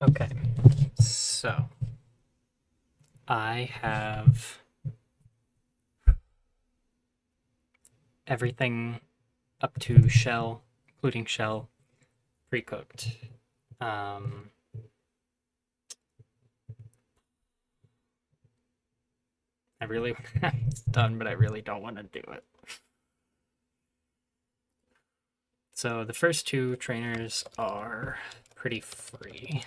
Okay, so I have everything up to shell, including shell, pre-cooked. Um, I really want to have this done, but I really don't want to do it. So the first two trainers are pretty free.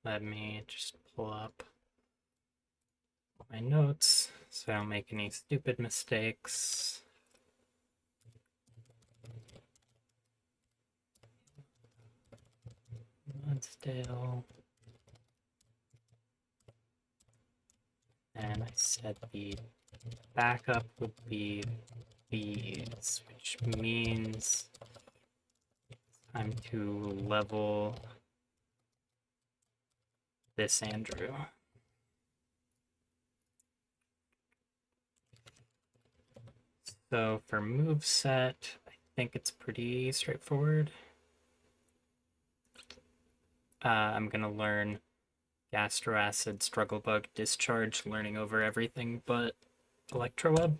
Let me just pull up my notes so I don't make any stupid mistakes. Mudsdale. And I said the backup would be these, which means time to level this Andrew. So for moveset, I think it's pretty straightforward. I'm gonna learn Gastroacid, Struggle Bug, Discharge, learning over everything but Electroweb.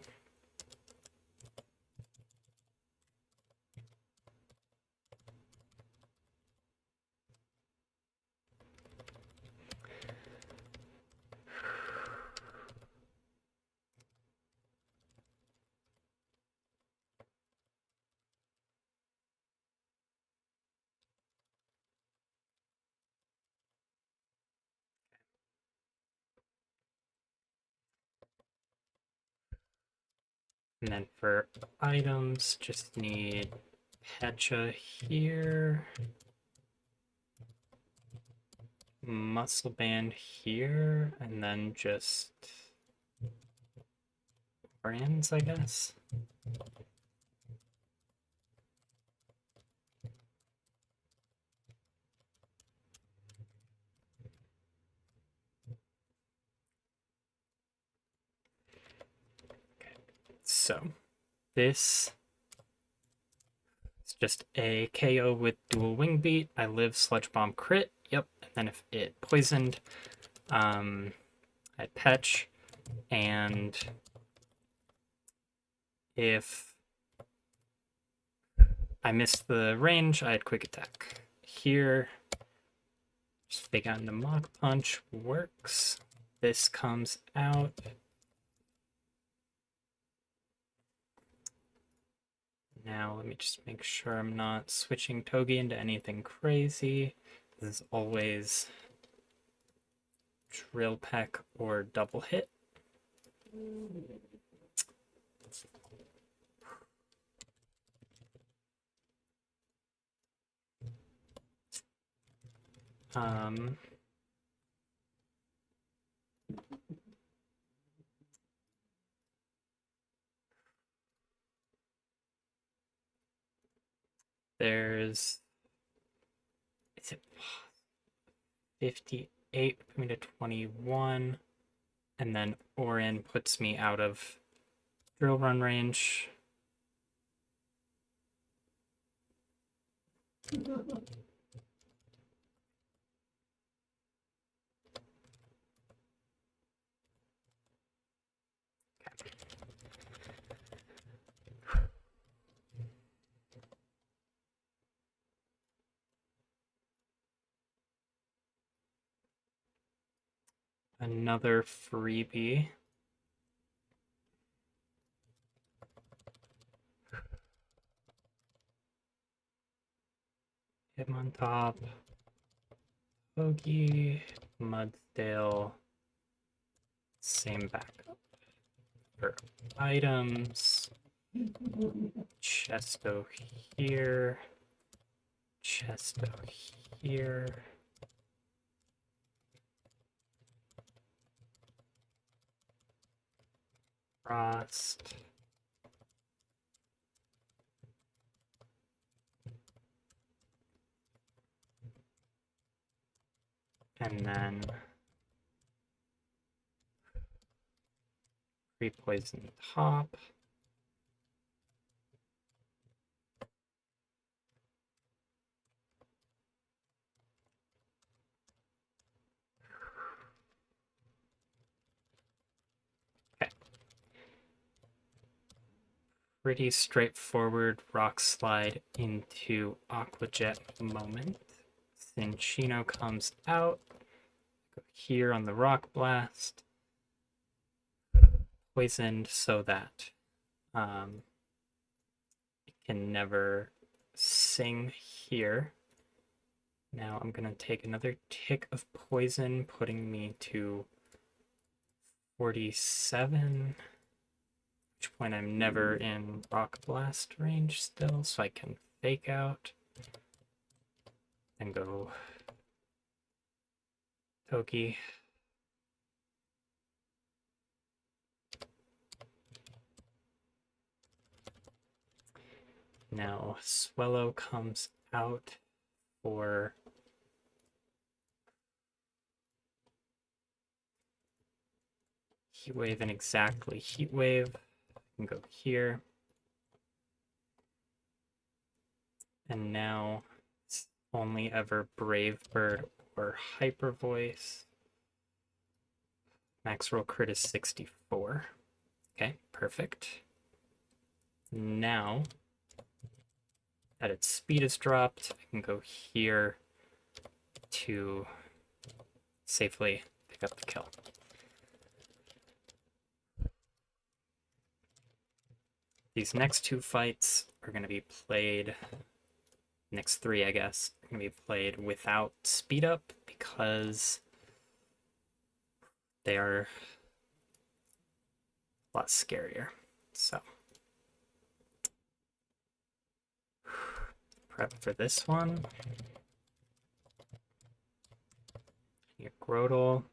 And then for items, just need Pecha here, Muscle Band here, and then just brands, I guess. So this is just a KO with dual wing beat. I live Sludge Bomb crit. Yep. And then if it poisoned, I'd Petch. And if I missed the range, I'd quick attack. Here, just fake out into Mach Punch works. This comes out. Now let me just make sure I'm not switching Togi into anything crazy. This is always Drill Peck or double hit. There's, is it 58, put me to 21, and then Orin puts me out of drill run range. Another freebie. Him on top. Bogey, Mudsdale. Same backup. For items, Chesto here. Chesto here. Frost. And then pre-poison top. pretty straightforward rock slide into Aqua Jet moment. Cinccino comes out. Go here on the Rock Blast. Poisoned so that it can never sing here. Now I'm going to take another tick of poison, putting me to 47. At which point I'm never in Rock Blast range still, so I can fake out and go Toki. Now Swellow comes out for Heat Wave and exactly Heat Wave. I can go here. And now it's only ever Brave Bird or Hyper Voice. Max roll crit is 64. Okay, perfect. Now that its speed is dropped, I can go here to safely pick up the kill. These next two fights are going to be played, next three, I guess, are going to be played without speed up because they are a lot scarier. So, prep for this one. Your Grotle,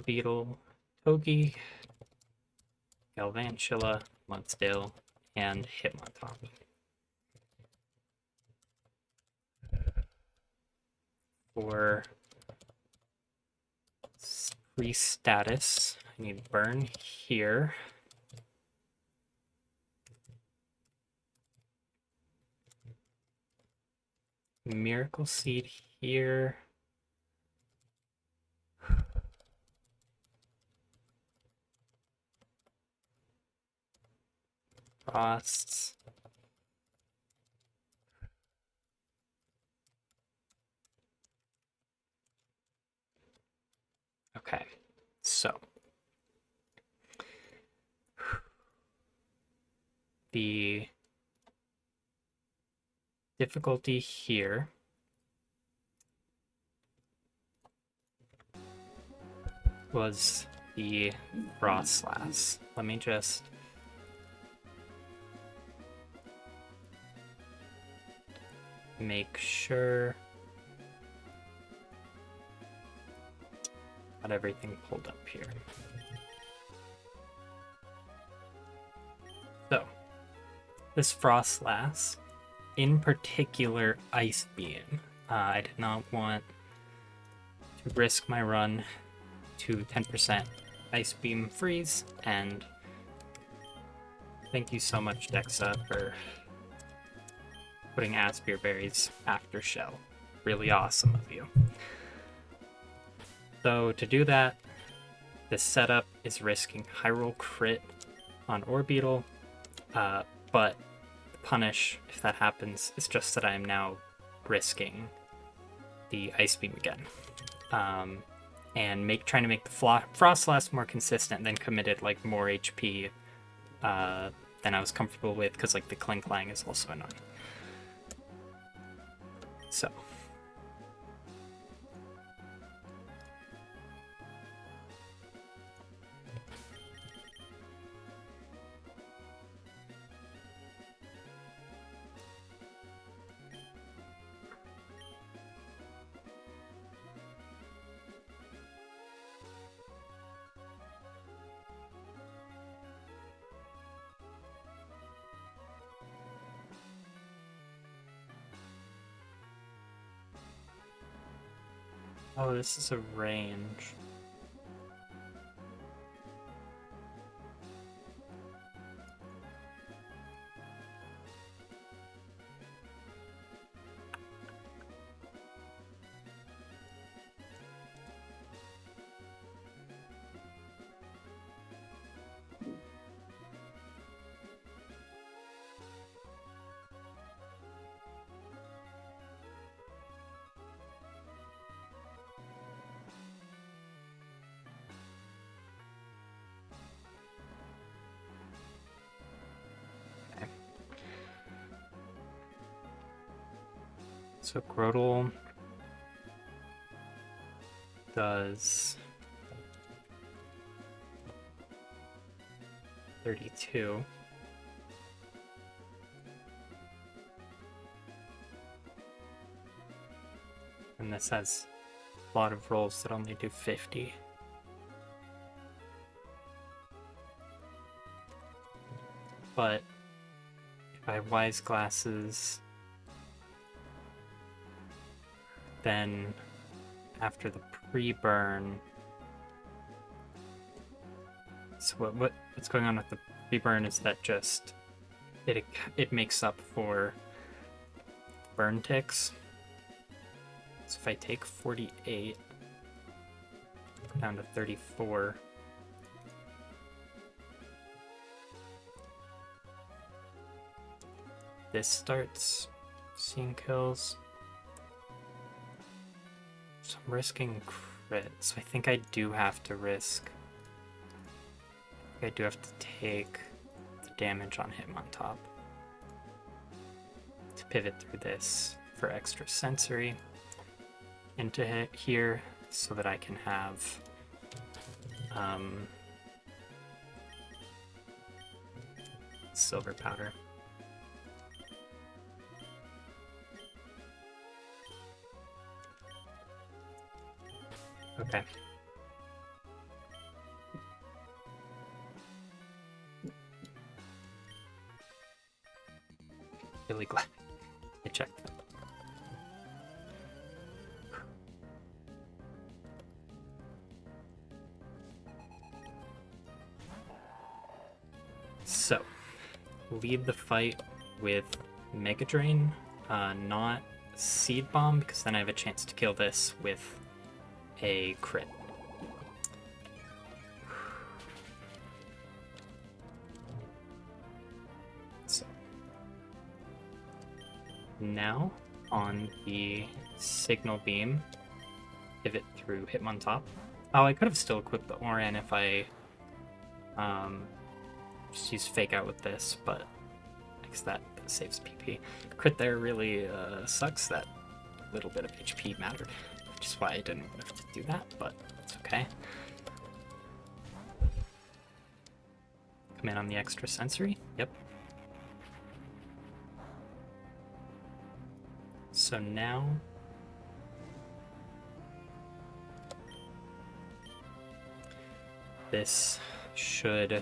Beetle, Togi, Galvantula, Mudsdale, and Hitmontop. For free status, I need Burn here. Miracle Seed here. Frosts. Okay, so the difficulty here was the Frostlass. Let me just make sure got everything pulled up here. So, this Frostlass, in particular Ice Beam, I did not want to risk my run to 10% Ice Beam freeze, and thank you so much, Dexa, for putting Aspir Berries after Shell. Really awesome of you. So to do that, the setup is risking high roll crit on Orbeetle, but the punish, if that happens, is just that I am now risking the Ice Beam again. And trying to make the Frostlass more consistent, then committed like more HP than I was comfortable with, because like the Clang is also annoying. So. Oh, this is a range. So Grodel does 32. And this has a lot of rolls that only do 50. But if I have wise glasses, then after the pre-burn, so what's going on with the pre-burn is that just it makes up for burn ticks. So if I take 48 down to 34, this starts seeing kills. So I'm risking crit, so I think I do have to risk. I do have to take the damage on him on top to pivot through this for extra sensory into here so that I can have silver powder. Okay. Really glad I checked that. So, lead the fight with Mega Drain, not Seed Bomb, because then I have a chance to kill this with a crit. So, now on the Signal Beam, pivot through Hitmontop. Oh, I could have still equipped the Oran if I just use Fake Out with this, but I guess that saves PP. Crit there really sucks. That little bit of HP mattered, which is why I didn't have to do that, but it's okay. Come in on the extra sensory. Yep. So now this should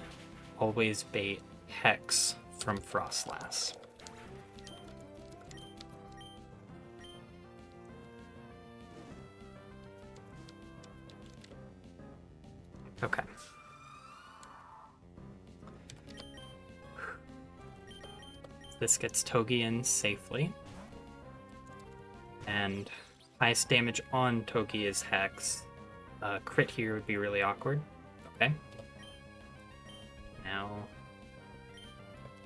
always bait Hex from Frostlass. Okay. This gets Togi in safely. And highest damage on Togi is Hex. Crit here would be really awkward. Okay. Now,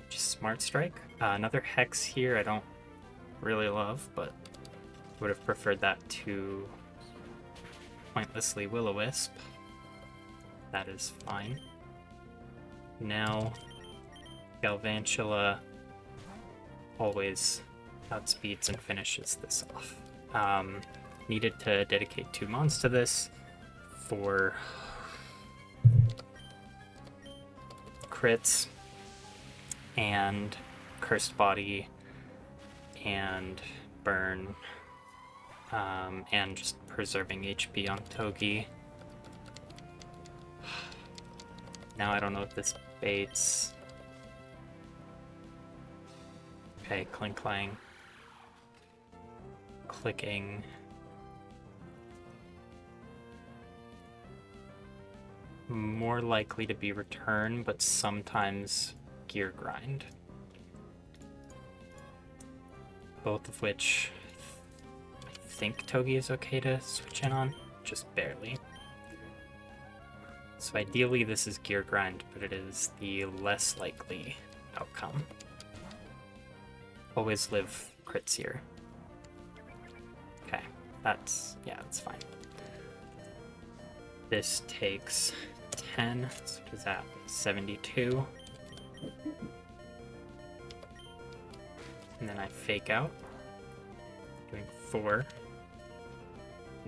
just Smart Strike. Another Hex here I don't really love, but would have preferred that to pointlessly Will-O-Wisp. That is fine. Now, Galvantula always outspeeds and finishes this off. Needed to dedicate 2 mons to this for crits and Cursed Body and burn, and just preserving HP on Togi. Now I don't know if this baits. Okay, Clink Clang. Clicking. More likely to be return, but sometimes Gear Grind. Both of which I think Togi is okay to switch in on, just barely. So ideally this is Gear Grind, but it is the less likely outcome. Always live crits here. Okay, that's fine. This takes 10, so what is that? 72. And then I Fake Out, doing 4.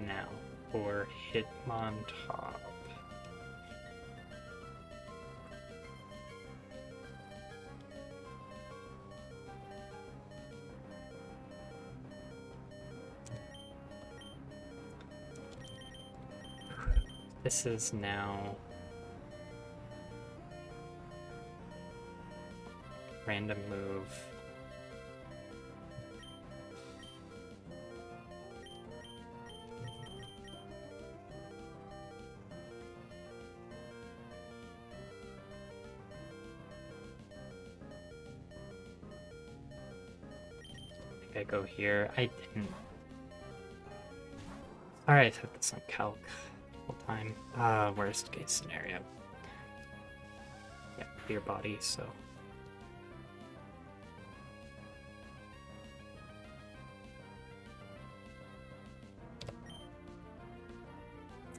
Now for Hitmontop. This is now random move. I think I go here. I didn't. Sorry, I set this on calc the whole time. Worst case scenario. Yeah, your body, so.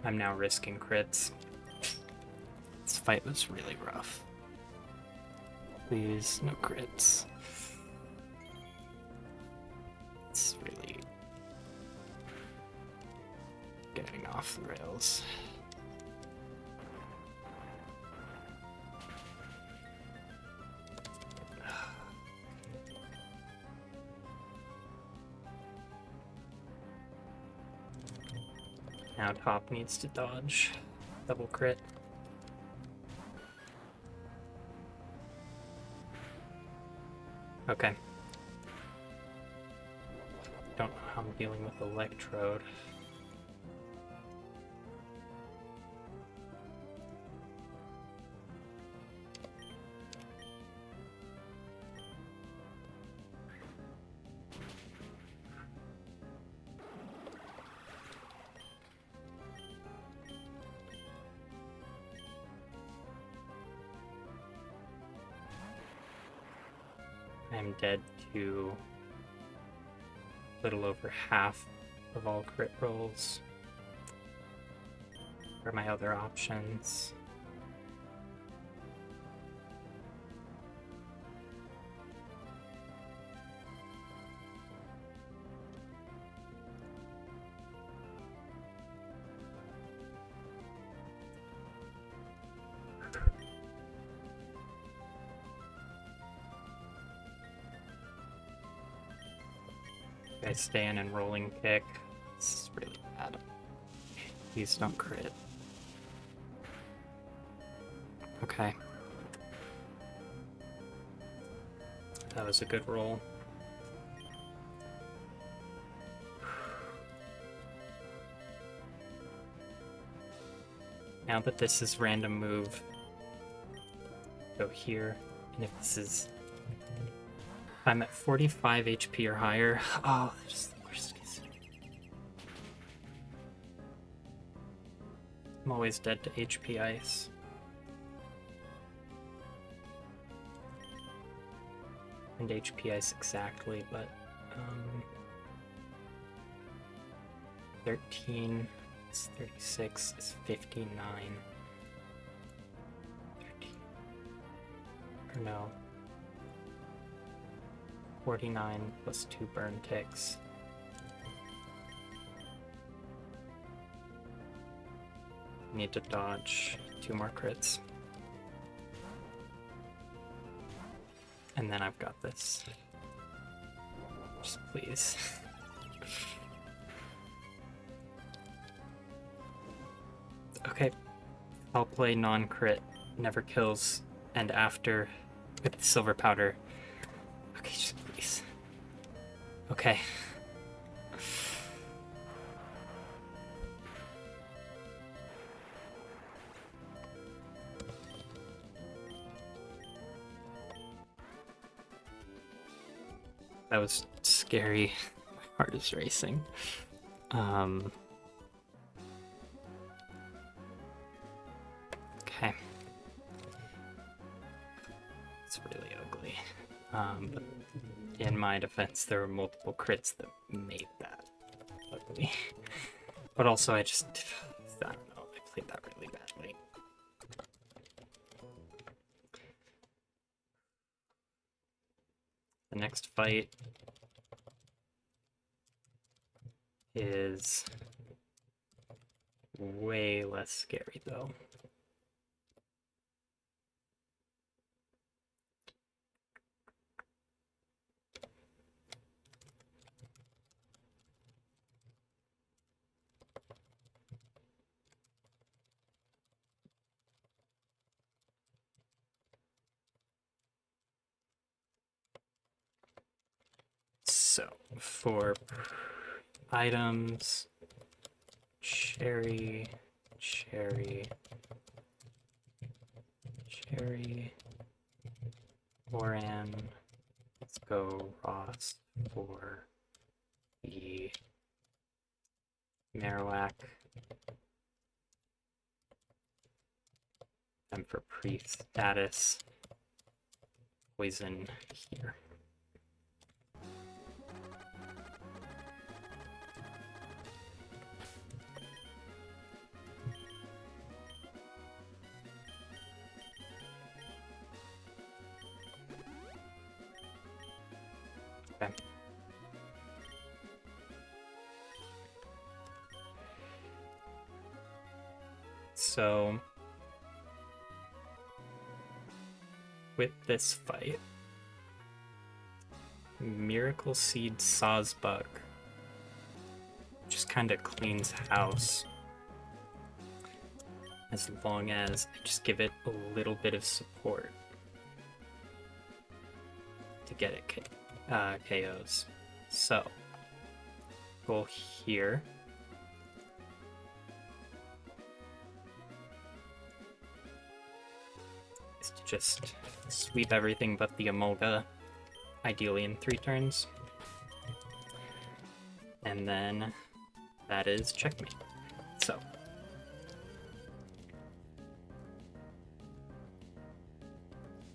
I'm now risking crits. This fight was really rough. Please, no crits. It's really getting off the rails. Now top needs to dodge. Double crit. Okay. Don't know how I'm dealing with Electrode. I'm dead to a little over half of all crit rolls. What are my other options? I stay in and rolling kick. This is really bad. Please don't crit. Okay. That was a good roll. Now that this is random move, go here, and if this is... I'm at 45 HP or higher. Oh, that's the worst case. I'm always dead to HP ice. And HP ice exactly, but 13 is 36 is 59. 13. Or no. 49 plus 2 burn ticks. Need to dodge 2 more crits. And then I've got this. Just please. Okay. I'll play non-crit, never kills, and after with the silver powder. Okay, just please. Okay. That was scary. My heart is racing. Okay. It's really ugly. But in my defense, there were multiple crits that made that ugly. But also, I don't know, I played that really badly. The next fight is way less scary, though. So, for items, cherry, Oran. Let's go Ross for the Marowak. And for priest status, poison here. Okay. So with this fight, Miracle Seed Sawsbug just kind of cleans house as long as I just give it a little bit of support to get it KOs. So, goal here is to just sweep everything but the Emolga, ideally in 3 turns. And then that is checkmate. So,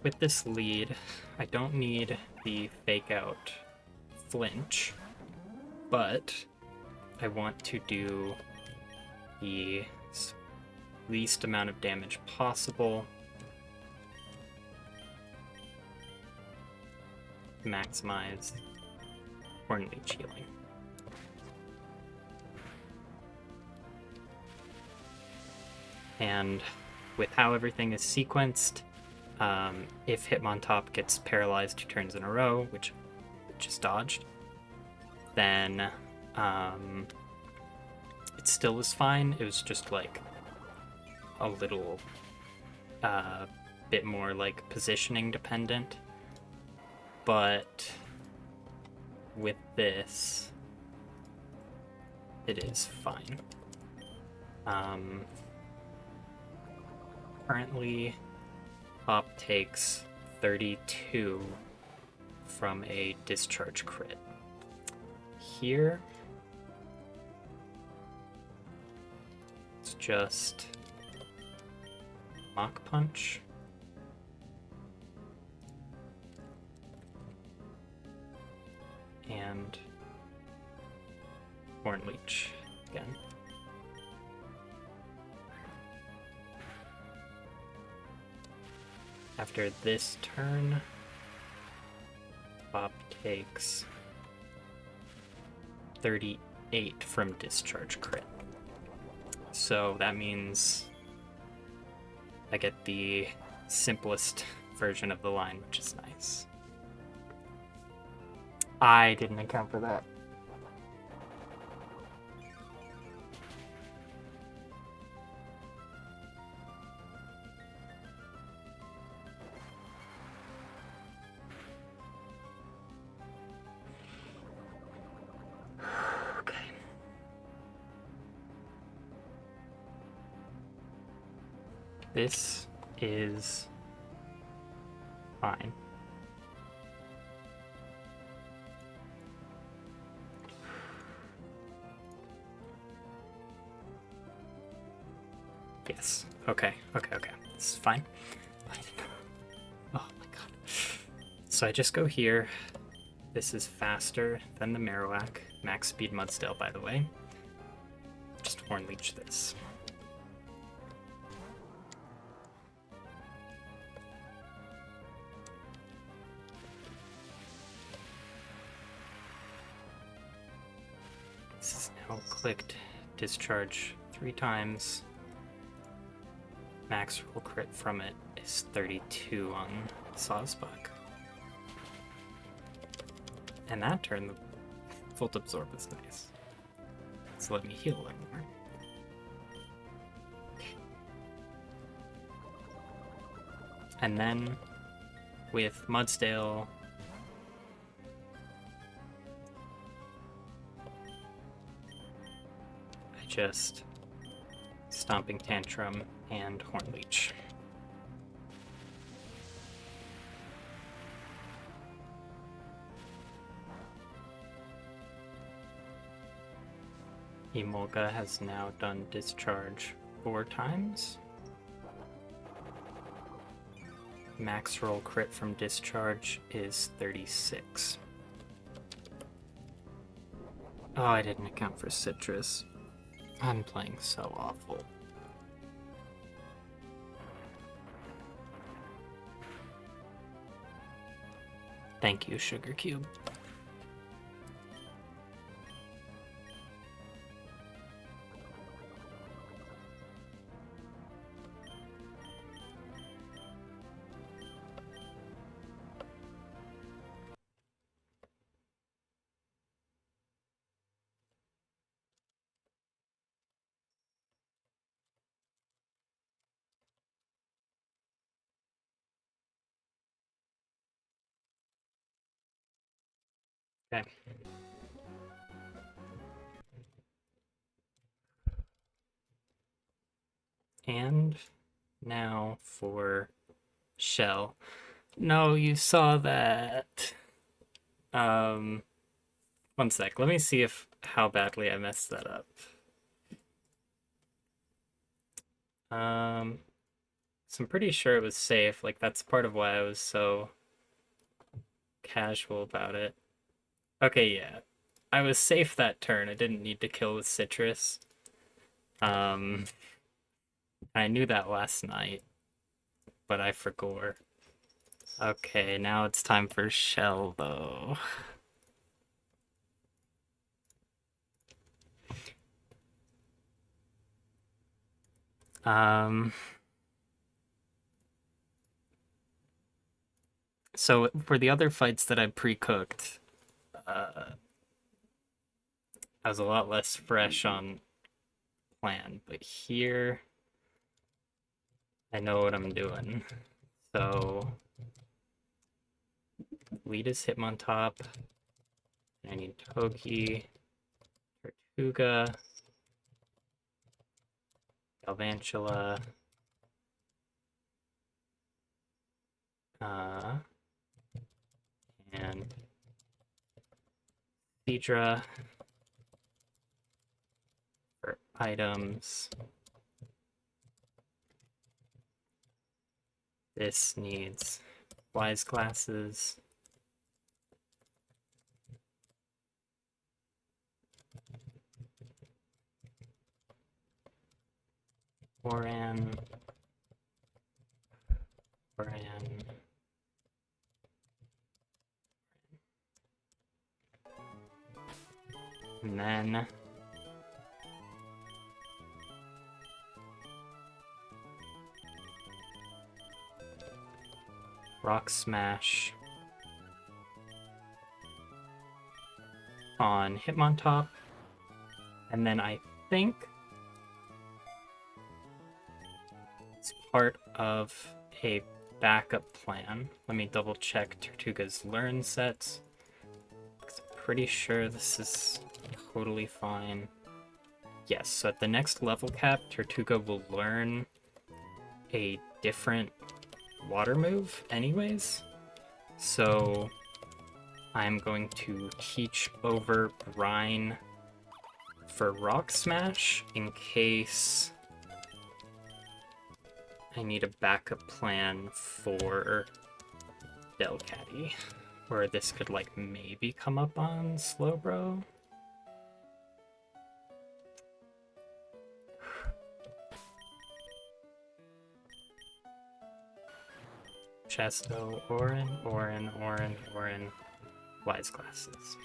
with this lead, I don't need the fake out flinch, but I want to do the least amount of damage possible to maximize Hornleech healing. And with how everything is sequenced, if Hitmontop gets paralyzed 2 turns in a row, which it just dodged, then it still was fine. It was just like a little bit more like positioning dependent. But with this, it is fine. Currently, Pop takes 32 from a discharge crit. Here, it's just Mach Punch. And Hornleech again. After this turn, Bob takes 38 from discharge crit. So that means I get the simplest version of the line, which is nice. I didn't account for that. Okay. This is fine. Yes. Okay. This is fine. Oh my god. So I just go here. This is faster than the Marowak. Max speed Mudstail, by the way. Just Hornleech this. This is now clicked discharge 3 times. Max roll crit from it is 32 on Sawsbuck. And that turn, the Volt Absorb is nice. So let me heal a little more. And then with Mudsdale, I just Stomping Tantrum and Horn Leech. Emolga has now done discharge 4 times. Max roll crit from discharge is 36. Oh, I didn't account for Citrus. I'm playing so awful. Thank you, Sugar Cube. Okay. And now for Shell. No, you saw that. One sec. Let me see how badly I messed that up. So I'm pretty sure it was safe. Like, that's part of why I was so casual about it. Okay, yeah. I was safe that turn. I didn't need to kill with Citrus. I knew that last night, but I forgot. Okay, now it's time for Shell, though. So for the other fights that I pre-cooked, I was a lot less fresh on plan, but here I know what I'm doing. So lead is Hitmontop. I need Togi, Tortuga, Galvantula, and Seadra for items. This needs Wise Glasses. Oran. And then Rock Smash on Hitmontop. And then I think it's part of a backup plan. Let me double check Tortuga's learn sets. I'm pretty sure this is totally fine. Yes, so at the next level cap, Tortuga will learn a different water move anyways. So I'm going to teach over Brine for Rock Smash in case I need a backup plan for Delcatty, where this could like maybe come up on Slowbro. Chesto, Orin, Wise Glasses.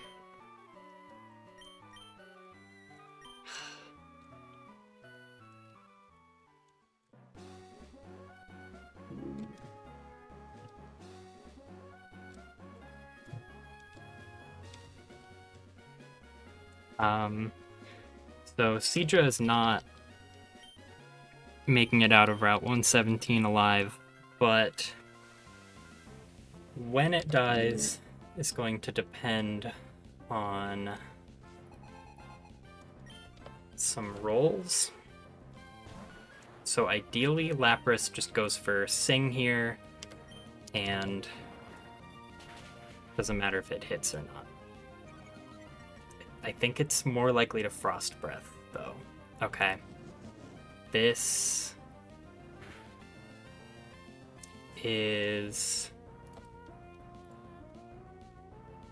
So Sidra is not making it out of Route 117 alive, but when it dies is going to depend on some rolls. So ideally, Lapras just goes for Sing here, and doesn't matter if it hits or not. I think it's more likely to Frost Breath, though. Okay. This is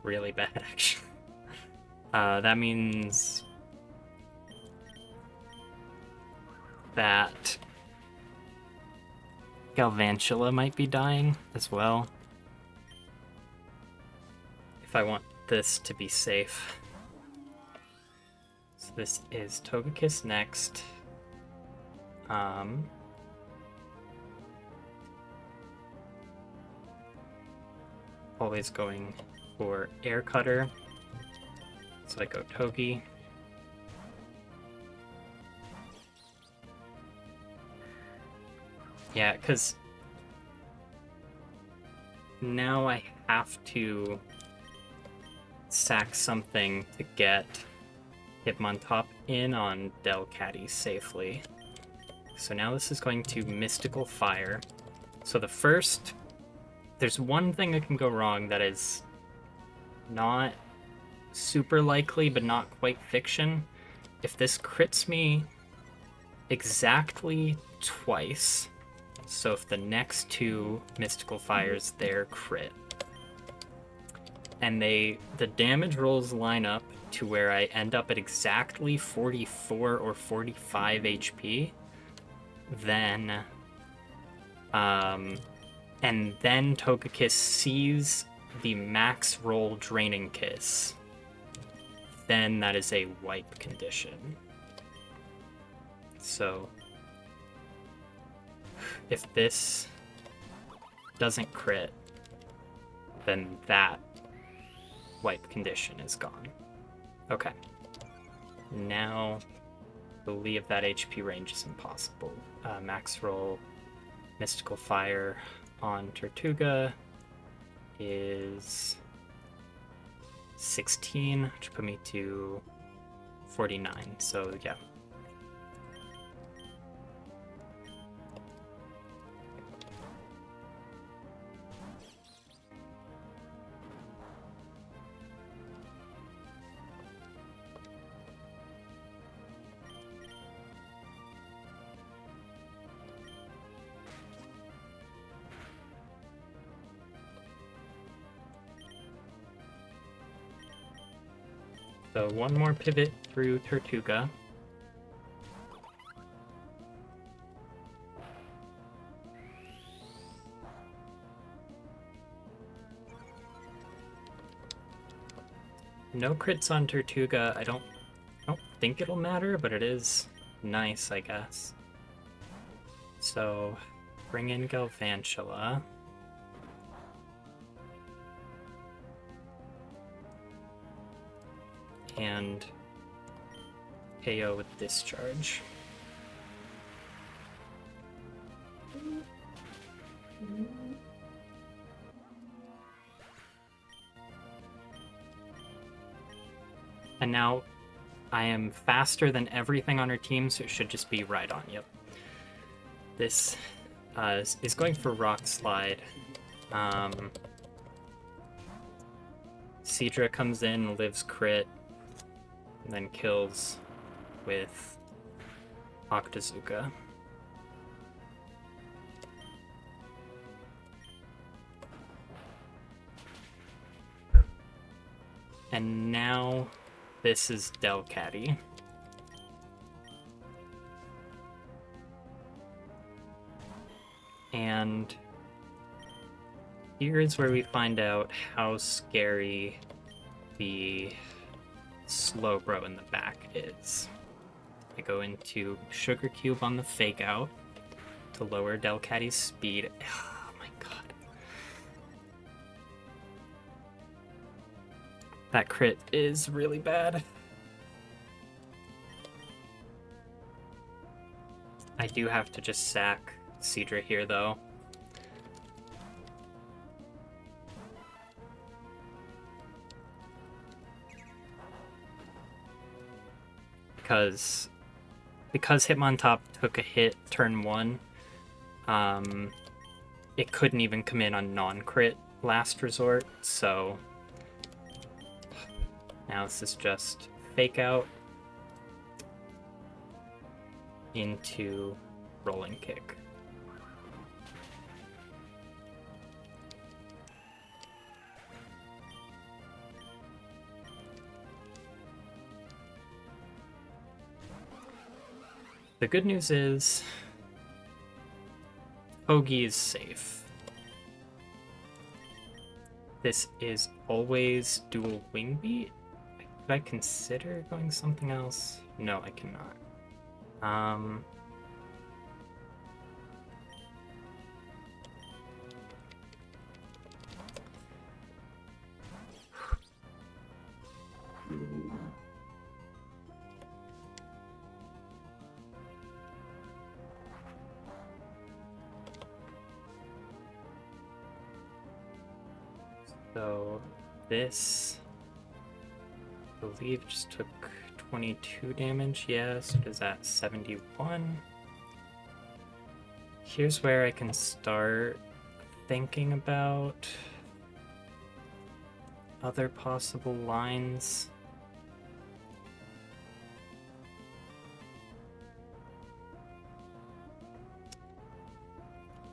really bad, actually. That means that Galvantula might be dying as well. If I want this to be safe. So this is Togekiss next. Always going for Air Cutter. So I go Togi. Yeah, because now I have to sack something to get Hitmontop in on Delcatty safely. So now this is going to Mystical Fire. So the first... There's one thing that can go wrong that is not super likely, but not quite fiction. If this crits me exactly twice, so if the next two Mystical Fires there crit, and the damage rolls line up to where I end up at exactly 44 or 45 HP, then and then Togekiss sees the max roll Draining Kiss, then that is a wipe condition. So if this doesn't crit, then that wipe condition is gone. Okay. Now, I believe that HP range is impossible. Max roll Mystical Fire on Tortuga is 16, which put me to 49. So, yeah. So one more pivot through Tortuga. No crits on Tortuga. I don't think it'll matter, but it is nice, I guess. So bring in Galvantula. And KO with Discharge. And now I am faster than everything on her team, so it should just be right on. Yep. This is going for Rock Slide. Seadra comes in, lives crit, and then kills with Octazooka. And now this is Delcatty. And here is where we find out how scary the Slowbro in the back is. I go into Sugar Cube on the Fake Out to lower Delcatty's speed. Oh my god. That crit is really bad. I do have to just sack Seadra here, though. Because Hitmontop took a hit turn 1, it couldn't even come in on non-crit last resort, so now this is just fake out into rolling kick. The good news is Hoagie is safe. This is always dual wing beat. Could I consider going something else? No, I cannot. So this, I believe, just took 22 damage. Yes, it is at 71. Here's where I can start thinking about other possible lines.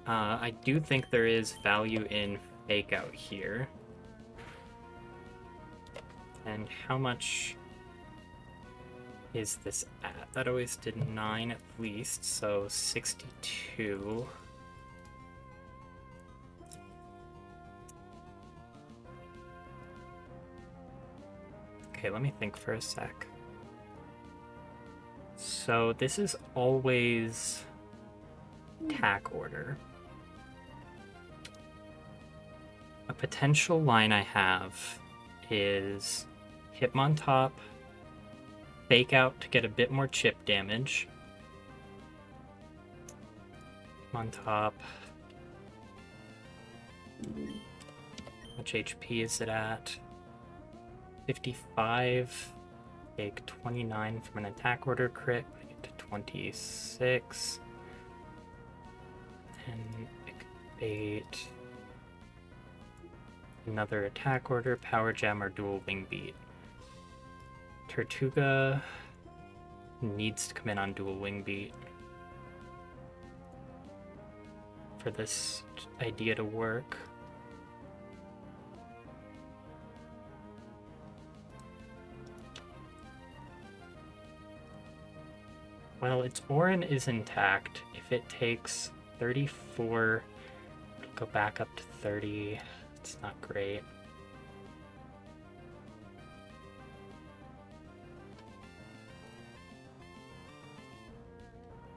I do think there is value in fake out here. And how much is this at? That always did 9 at least, so 62. Okay, let me think for a sec. So this is always attack order. A potential line I have is Hitmontop, fake out to get a bit more chip damage. Hitmontop. How much HP is it at? 55. Take 29 from an attack order crit. I get to 26. 10 bait. Another attack order, power gem, or dual wing beat. Tortuga needs to come in on dual wing beat for this idea to work. Well, its Orin is intact. If it takes 34, go back up to 30. It's not great.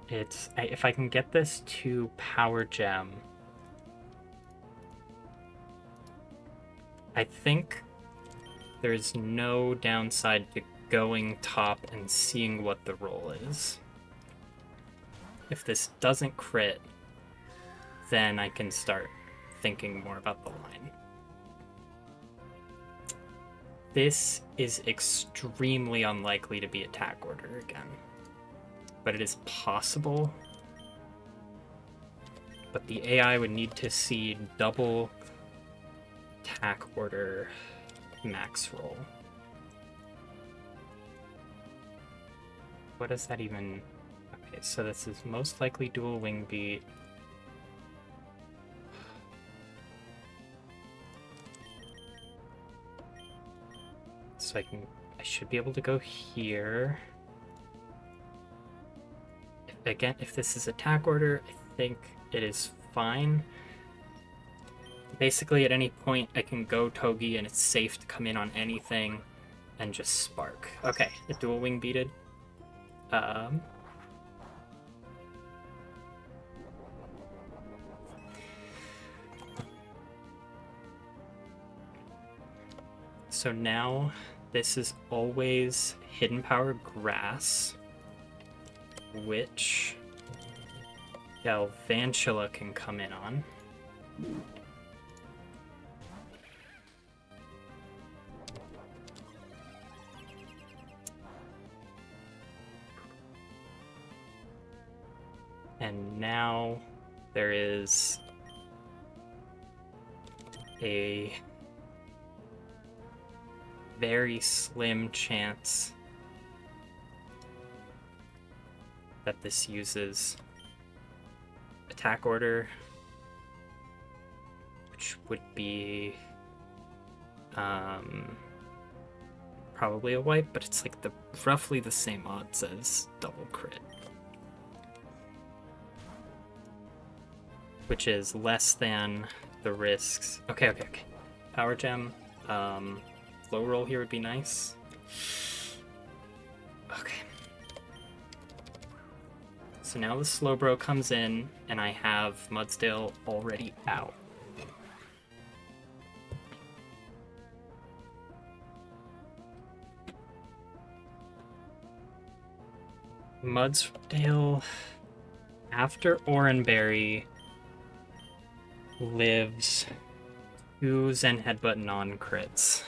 If I can get this to power gem, I think there's no downside to going top and seeing what the roll is. If this doesn't crit, then I can start thinking more about the line. This is extremely unlikely to be attack order again, but it is possible. But the AI would need to see double attack order max roll. What does that even... Okay, so this is most likely dual wing beat. So I should be able to go here. If this is attack order, I think it is fine. Basically, at any point, I can go Togi and it's safe to come in on anything and just spark. Okay, the dual wing beated. So now this is always hidden power grass, which Galvantula can come in on. And now there is a very slim chance that this uses attack order, which would be probably a wipe, but it's like roughly the same odds as double crit, which is less than the risks. Okay. Power gem. Low roll here would be nice. Okay. So now the Slowbro comes in, and I have Mudsdale already out. Mudsdale, after Oranberry, lives 2 Zen Headbutt non-crits.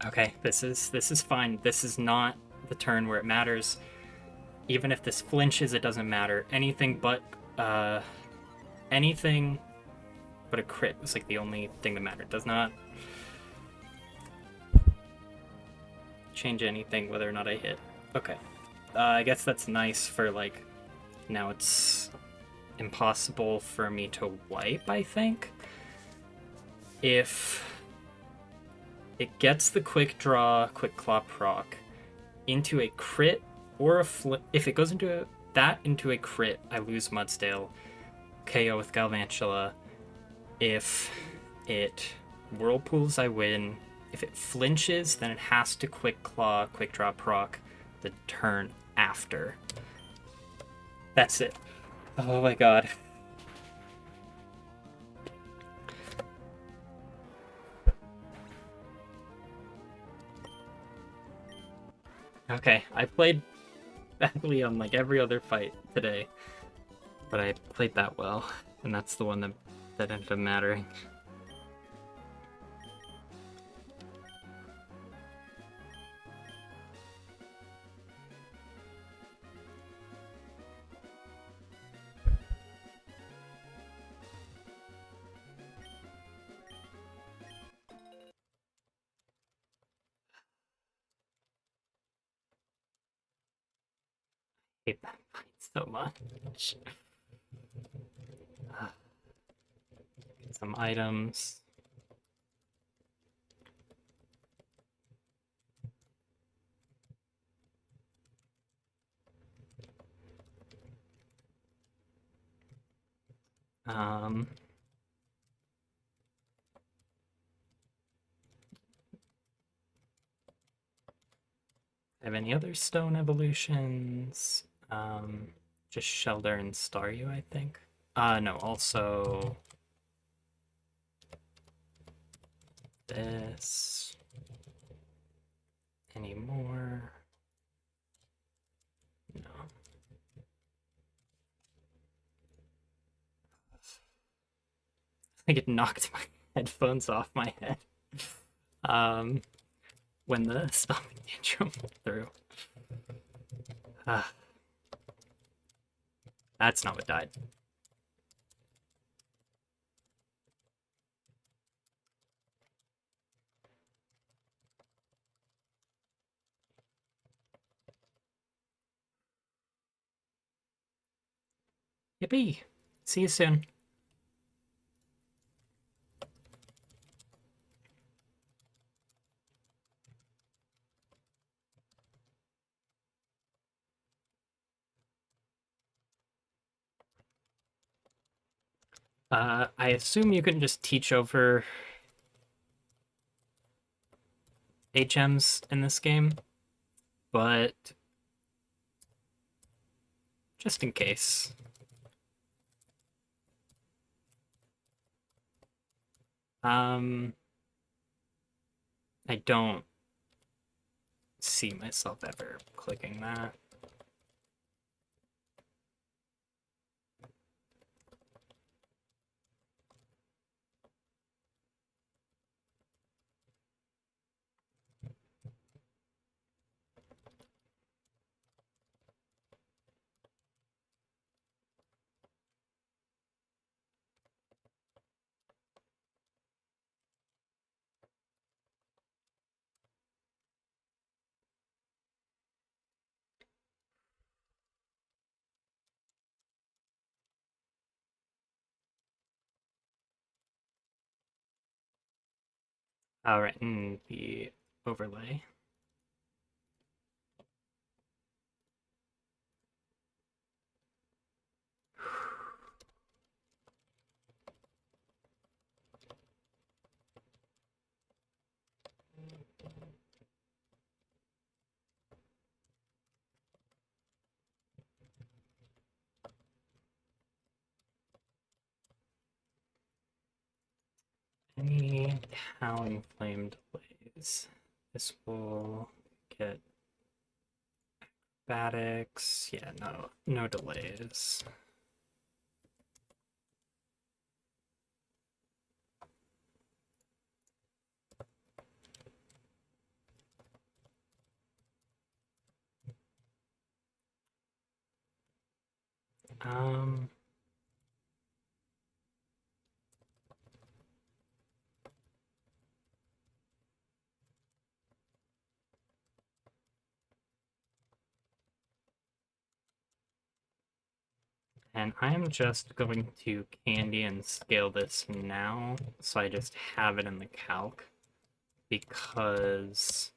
Okay, this is fine. This is not the turn where it matters. Even if this flinches, it doesn't matter. Anything but a crit is like the only thing that mattered. Does not change anything whether or not I hit. Okay. I guess that's nice for like now it's impossible for me to wipe, I think. If it gets the quick draw, quick claw proc into a crit or a if it goes into into a crit, I lose Mudsdale. KO with Galvantula. If it whirlpools, I win. If it flinches, then it has to quick claw, quick draw proc the turn after. That's it. Oh my god. Okay, I played badly on like every other fight today, but I played that well, and that's the one that ended up mattering. I hate that fight so much. Get some items. Have any other stone evolutions? Just Shelter and Staryu, I think. No, also this. Any more? No. I think it knocked my headphones off my head. When the stomping tantrum went through. That's not what died. Yippee! See you soon. I assume you can just teach over HMs in this game, but just in case. I don't see myself ever clicking that. All right, and the overlay. Any howling flame delays. This will get acrobatics. Yeah, no delays. Um, and I'm just going to candy and scale this now, so I just have it in the calc, because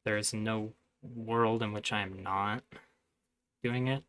there's no world in which I'm not doing it.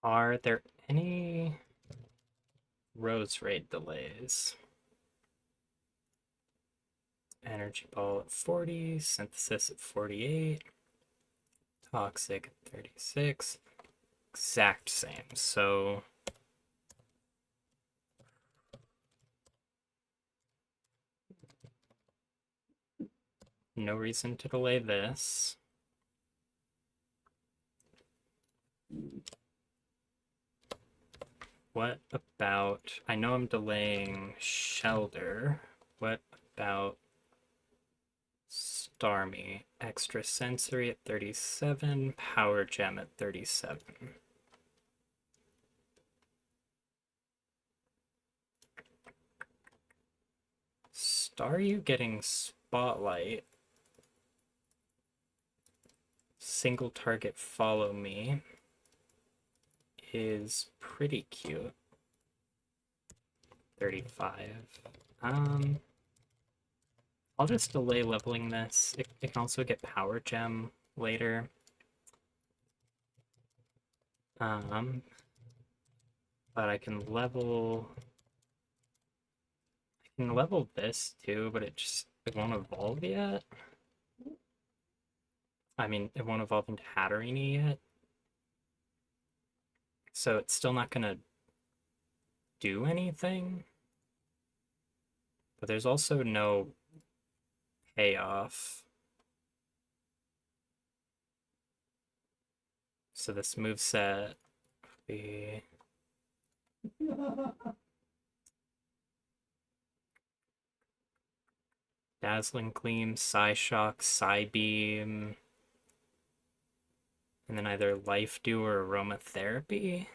Are there any rose raid delays? Energy ball at 40, synthesis at 48, toxic at 36, exact same. So no reason to delay this. What about, I know I'm delaying Shelter. What about Starmie? Extra sensory at 37, power gem at 37. Staryu getting spotlight. Single target follow me is pretty cute. 35. I'll just delay leveling this. It can also get power gem later. But I can level this too, but it won't evolve yet. I mean, it won't evolve into Hatterini yet. So it's still not gonna do anything. But there's also no payoff. So this moveset would be Dazzling Gleam, Psyshock, Psybeam, and then either Life Dew or Aromatherapy.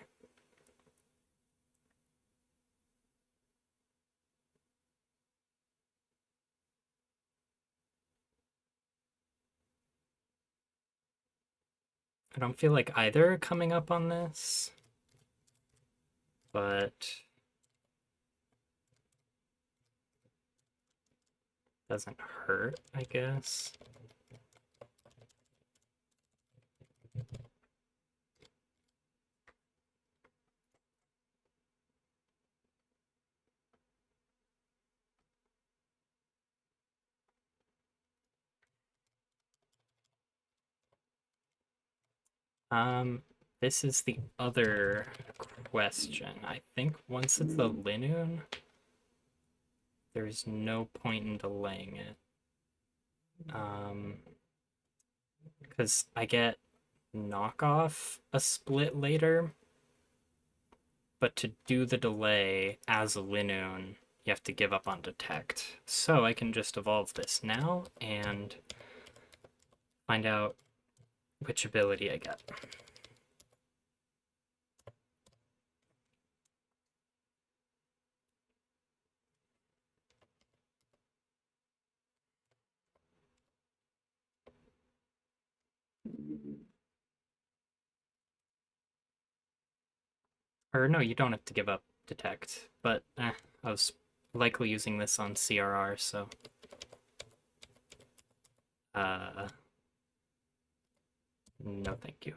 I don't feel like either are coming up on this, but doesn't hurt, I guess. This is the other question. I think once it's a Linoon, there's no point in delaying it. Because I get knockoff a split later, but to do the delay as a Linoon, you have to give up on detect. So I can just evolve this now and find out which ability I get. Or no, you don't have to give up detect, but I was likely using this on CRR, so no thank you.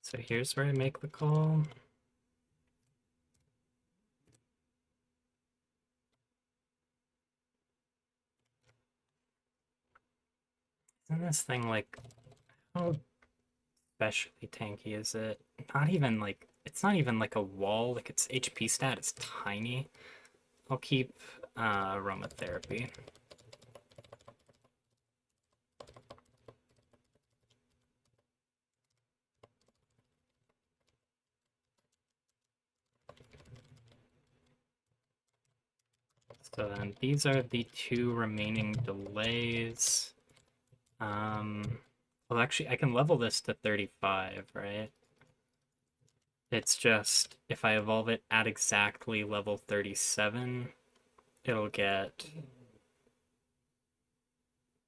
So here's where I make the call. Isn't this thing like, how especially tanky is it? Not even like, it's not even like a wall, like its HP stat is tiny. I'll keep aromatherapy. So then these are the two remaining delays. Well, actually, I can level this to 35, right? It's just, if I evolve it at exactly level 37, it'll get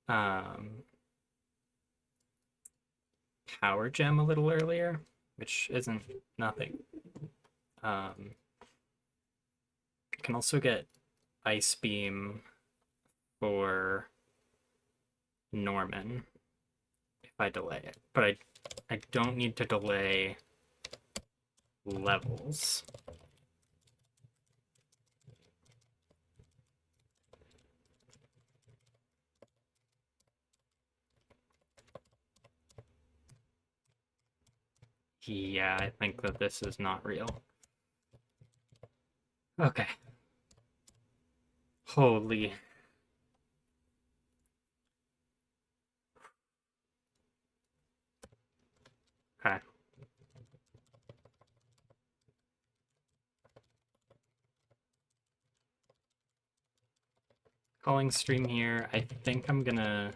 Power Gem a little earlier, which isn't nothing. I can also get Ice Beam for Norman if I delay it, but I don't need to delay levels. Yeah, I think that this is not real. Okay. Holy. Okay. Calling stream here. I think I'm gonna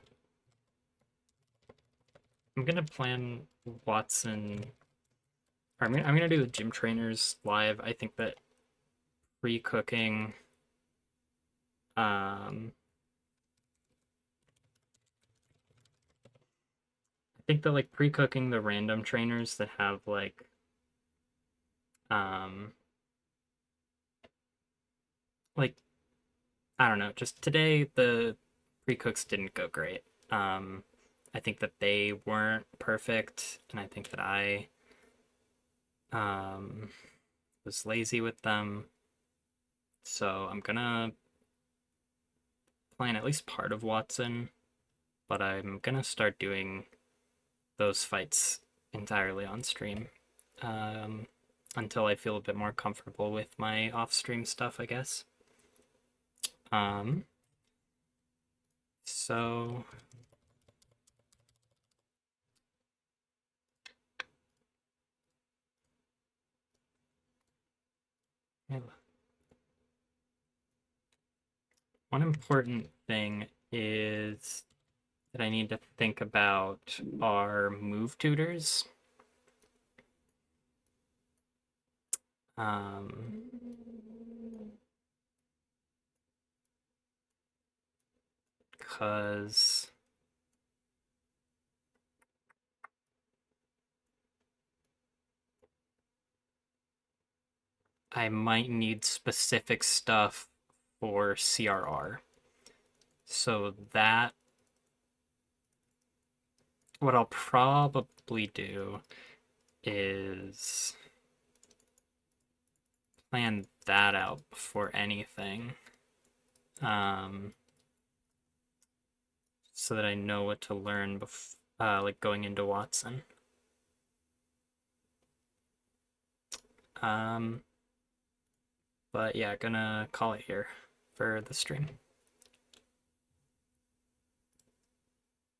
plan Watson. Or I'm gonna do the gym trainers live. I think that pre-cooking I think that like pre-cooking the random trainers that have um like I don't know, just today the pre-cooks didn't go great. I think that they weren't perfect, and I think that I um was lazy with them. So I'm gonna plan at least part of Watson, but I'm gonna start doing those fights entirely on stream. Um, until I feel a bit more comfortable with my off-stream stuff, I guess. Um, So one important thing is that I need to think about are move tutors. Because I might need specific stuff for CRR. So that, what I'll probably do is plan that out before anything. So that I know what to learn like going into Watson. But yeah, gonna call it here for the stream.